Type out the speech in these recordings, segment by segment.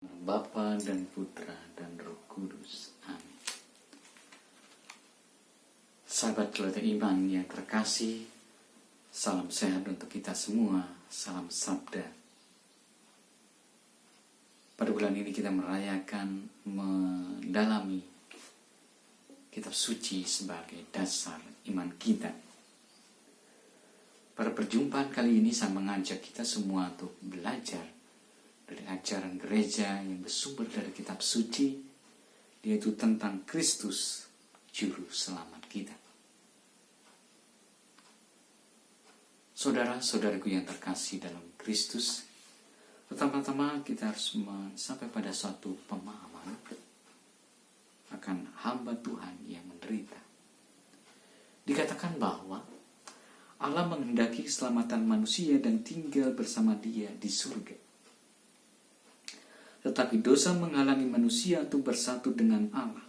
Bapa dan Putra dan Roh Kudus. Amin. Sahabat keluarga iman yang terkasih, salam sehat untuk kita semua, salam sabda. Pada bulan ini kita merayakan, mendalami kitab suci sebagai dasar iman kita. Pada perjumpaan kali ini saya mengajak kita semua untuk belajar dari ajaran gereja yang bersumber dari kitab suci, yaitu tentang Kristus, Juru Selamat kita. Saudara-saudariku yang terkasih dalam Kristus, pertama-tama kita harus sampai pada suatu pemahaman akan hamba Tuhan yang menderita. Dikatakan bahwa Allah menghendaki keselamatan manusia dan tinggal bersama Dia di surga. Tetapi dosa menghalangi manusia untuk bersatu dengan Allah.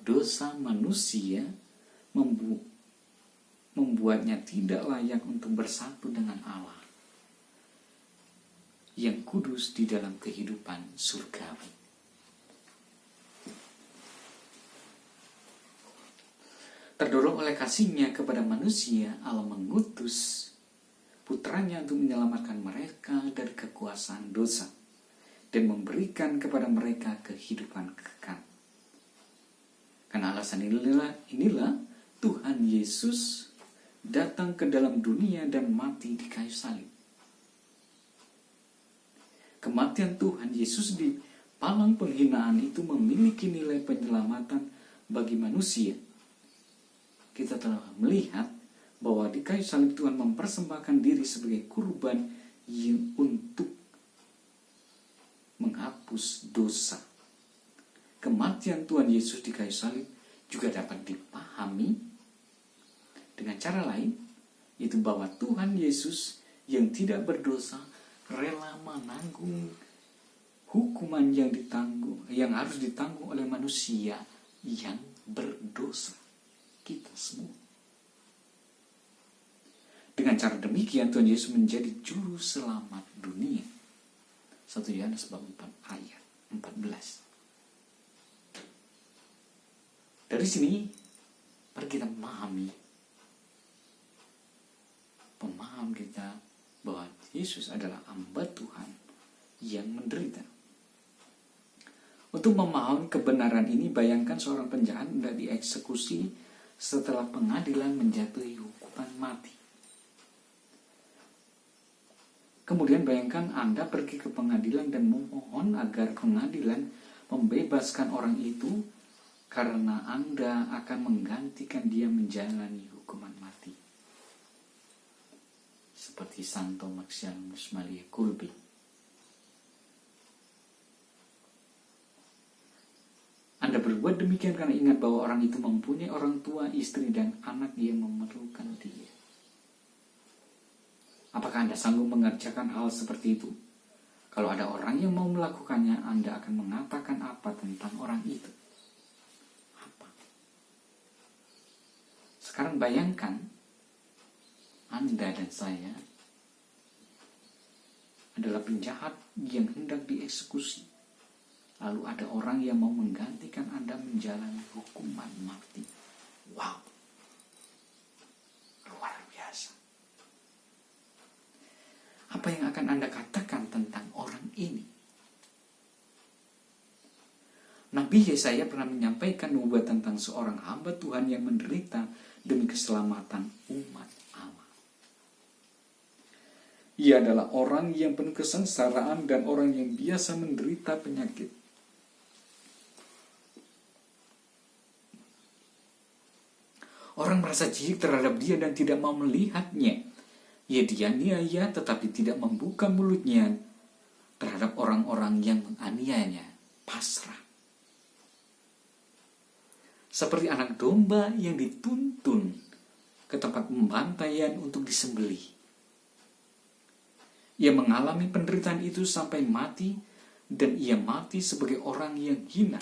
Dosa manusia membuatnya tidak layak untuk bersatu dengan Allah yang kudus di dalam kehidupan surgawi. Terdorong oleh kasih-Nya kepada manusia, Allah mengutus putranya untuk menyelamatkan mereka dari kekuasaan dosa dan memberikan kepada mereka kehidupan kekal. Karena alasan inilah Tuhan Yesus datang ke dalam dunia dan mati di kayu salib. Kematian Tuhan Yesus di palang penghinaan itu memiliki nilai penyelamatan bagi manusia. Kita telah melihat bahwa di kayu salib Tuhan mempersembahkan diri sebagai kurban yang untuk menghapus dosa. Kematian Tuhan Yesus di kayu salib juga dapat dipahami dengan cara lain, yaitu bahwa Tuhan Yesus yang tidak berdosa rela menanggung hukuman yang harus ditanggung oleh manusia yang berdosa, kita semua. Dengan cara demikian Tuhan Yesus menjadi juru selamat dunia. 1 Yohanes 4 ayat 14. Dari sini mari kita pemaham kita bahwa Yesus adalah hamba Tuhan yang menderita. Untuk memahami kebenaran ini, bayangkan seorang penjahat hendak dieksekusi setelah pengadilan menjatuhi hukuman mati. Kemudian bayangkan Anda pergi ke pengadilan dan memohon agar pengadilan membebaskan orang itu karena Anda akan menggantikan dia menjalani hukuman mati. Seperti Santo Maximus Maria Kolbe. Anda berbuat demikian karena ingat bahwa orang itu mempunyai orang tua, istri, dan anak yang memerlukan dia. Apakah Anda sanggup mengerjakan hal seperti itu? Kalau ada orang yang mau melakukannya, Anda akan mengatakan apa tentang orang itu? Apa? Sekarang bayangkan, Anda dan saya adalah penjahat yang hendak dieksekusi. Lalu ada orang yang mau menggantikan Anda menjalani hukuman mati. Wow! Luar biasa. Apa yang akan Anda katakan tentang orang ini? Nabi Yesaya pernah menyampaikan nubuat tentang seorang hamba Tuhan yang menderita demi keselamatan umat Allah. Ia adalah orang yang penuh kesengsaraan dan orang yang biasa menderita penyakit. Orang merasa jijik terhadap dia dan tidak mau melihatnya. Ia dianiaya tetapi tidak membuka mulutnya terhadap orang-orang yang menganiayanya, pasrah. Seperti anak domba yang dituntun ke tempat pembantaian untuk disembelih. Ia mengalami penderitaan itu sampai mati, dan ia mati sebagai orang yang hina.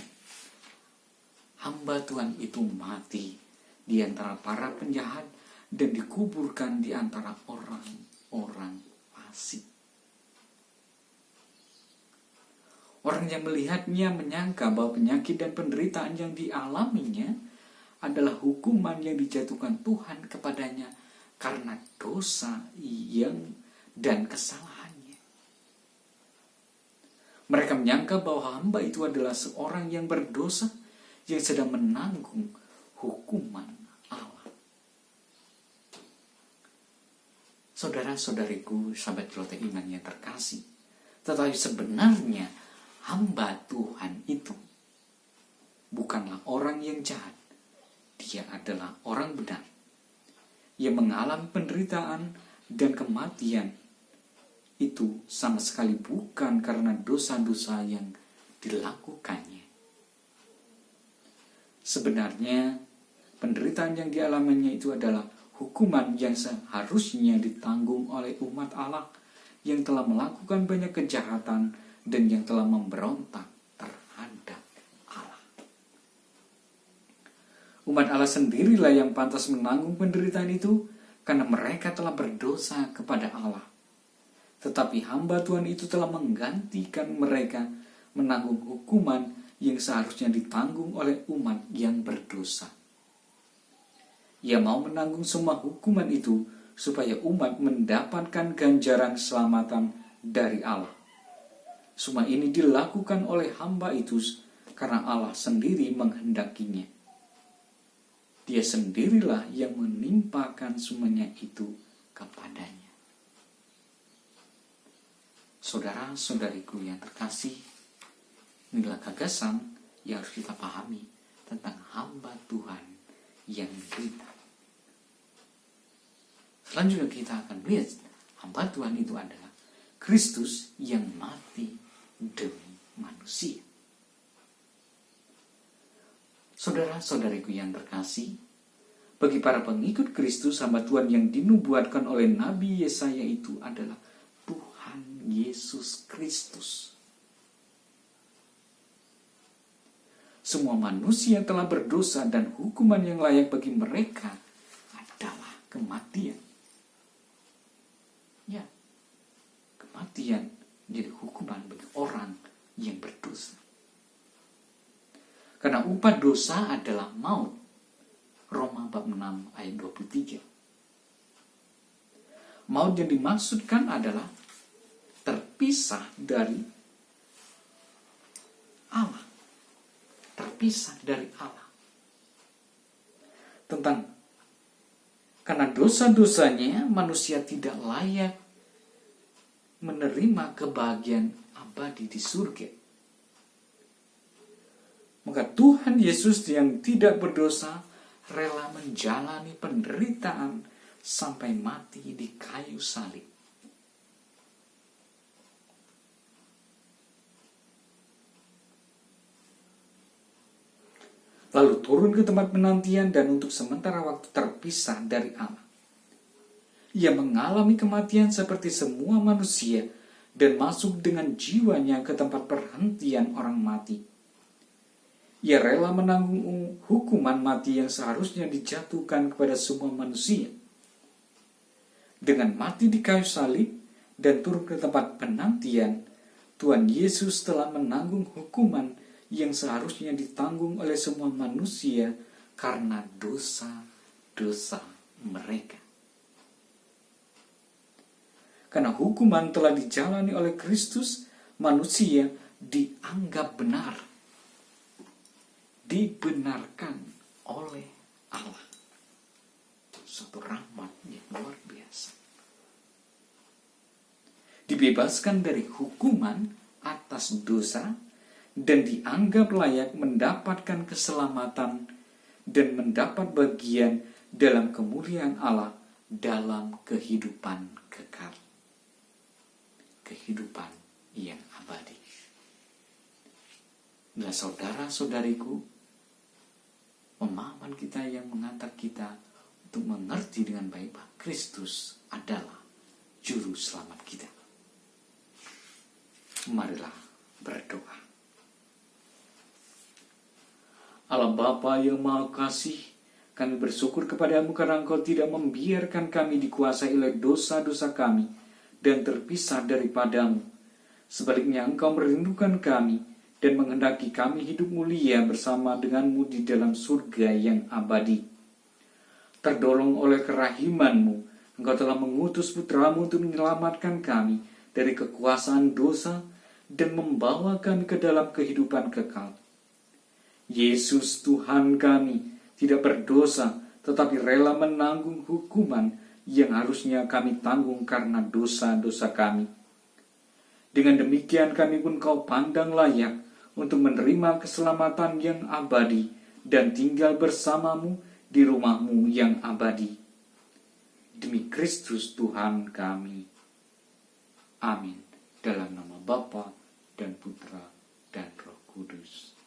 Hamba Tuhan itu mati di antara para penjahat dan dikuburkan di antara orang-orang fasik. Orang yang melihatnya menyangka bahwa penyakit dan penderitaan yang dialaminya adalah hukuman yang dijatuhkan Tuhan kepadanya karena dosa dan kesalahannya. Mereka menyangka bahwa hamba itu adalah seorang yang berdosa yang sedang menanggung hukuman Allah. Saudara-saudariku, sahabat celoteh iman yang terkasih, tetapi sebenarnya hamba Tuhan itu bukanlah orang yang jahat. Dia adalah orang benar yang mengalami penderitaan dan kematian. Itu sama sekali bukan karena dosa-dosa yang dilakukannya. Sebenarnya penderitaan yang dialaminya itu adalah hukuman yang seharusnya ditanggung oleh umat Allah yang telah melakukan banyak kejahatan dan yang telah memberontak terhadap Allah. Umat Allah sendirilah yang pantas menanggung penderitaan itu karena mereka telah berdosa kepada Allah. Tetapi hamba Tuhan itu telah menggantikan mereka menanggung hukuman yang seharusnya ditanggung oleh umat yang berdosa. Ia mau menanggung semua hukuman itu supaya umat mendapatkan ganjaran keselamatan dari Allah. Semua ini dilakukan oleh hamba itu karena Allah sendiri menghendakinya. Dia sendirilah yang menimpakan semuanya itu kepadanya. Saudara-saudariku yang terkasih, inilah gagasan yang harus kita pahami tentang hamba Tuhan yang menderita. Selanjutnya kita akan melihat hamba Tuhan itu adalah Kristus yang mati demi manusia. Saudara-saudariku yang terkasih, bagi para pengikut Kristus, hamba Tuhan yang dinubuatkan oleh Nabi Yesaya itu adalah Tuhan Yesus Kristus. Semua manusia telah berdosa dan hukuman yang layak bagi mereka adalah kematian. Ya, kematian menjadi hukuman bagi orang yang berdosa. Karena upah dosa adalah maut. Roma bab 6 ayat 23. Maut yang dimaksudkan adalah terpisah dari Allah. Terpisah dari Allah. Karena dosa-dosanya manusia tidak layak menerima kebahagiaan abadi di surga. Maka Tuhan Yesus yang tidak berdosa rela menjalani penderitaan sampai mati di kayu salib. Lalu turun ke tempat penantian dan untuk sementara waktu terpisah dari Allah. Ia mengalami kematian seperti semua manusia dan masuk dengan jiwanya ke tempat perhentian orang mati. Ia rela menanggung hukuman mati yang seharusnya dijatuhkan kepada semua manusia. Dengan mati di kayu salib dan turun ke tempat penantian, Tuhan Yesus telah menanggung hukuman yang seharusnya ditanggung oleh semua manusia karena dosa-dosa mereka. Karena hukuman telah dijalani oleh Kristus, manusia dianggap benar, dibenarkan oleh Allah. Suatu rahmat yang luar biasa. Dibebaskan dari hukuman atas dosa dan dianggap layak mendapatkan keselamatan dan mendapat bagian dalam kemuliaan Allah dalam kehidupan kekal. Kehidupan yang abadi. Nah, saudara-saudariku, pemahaman kita yang mengantar kita untuk mengerti dengan baik bahwa Kristus adalah juru selamat kita. Marilah berdoa. Allah Bapa yang Maha Kasih, kami bersyukur kepadamu karena Engkau tidak membiarkan kami dikuasai oleh dosa-dosa kami dan terpisah daripadamu, Sebaliknya Engkau merindukan kami dan menghendaki kami hidup mulia bersama denganmu di dalam surga yang abadi. Terdorong oleh kerahiman-Mu, Engkau telah mengutus putra-Mu untuk menyelamatkan kami dari kekuasaan dosa dan membawa kami ke dalam kehidupan kekal. Yesus Tuhan kami tidak berdosa, tetapi rela menanggung hukuman yang harusnya kami tanggung karena dosa-dosa kami. Dengan demikian kami pun Kau pandang layak untuk menerima keselamatan yang abadi dan tinggal bersama-Mu di rumah-Mu yang abadi. Demi Kristus Tuhan kami. Amin. Dalam nama Bapa dan Putra dan Roh Kudus.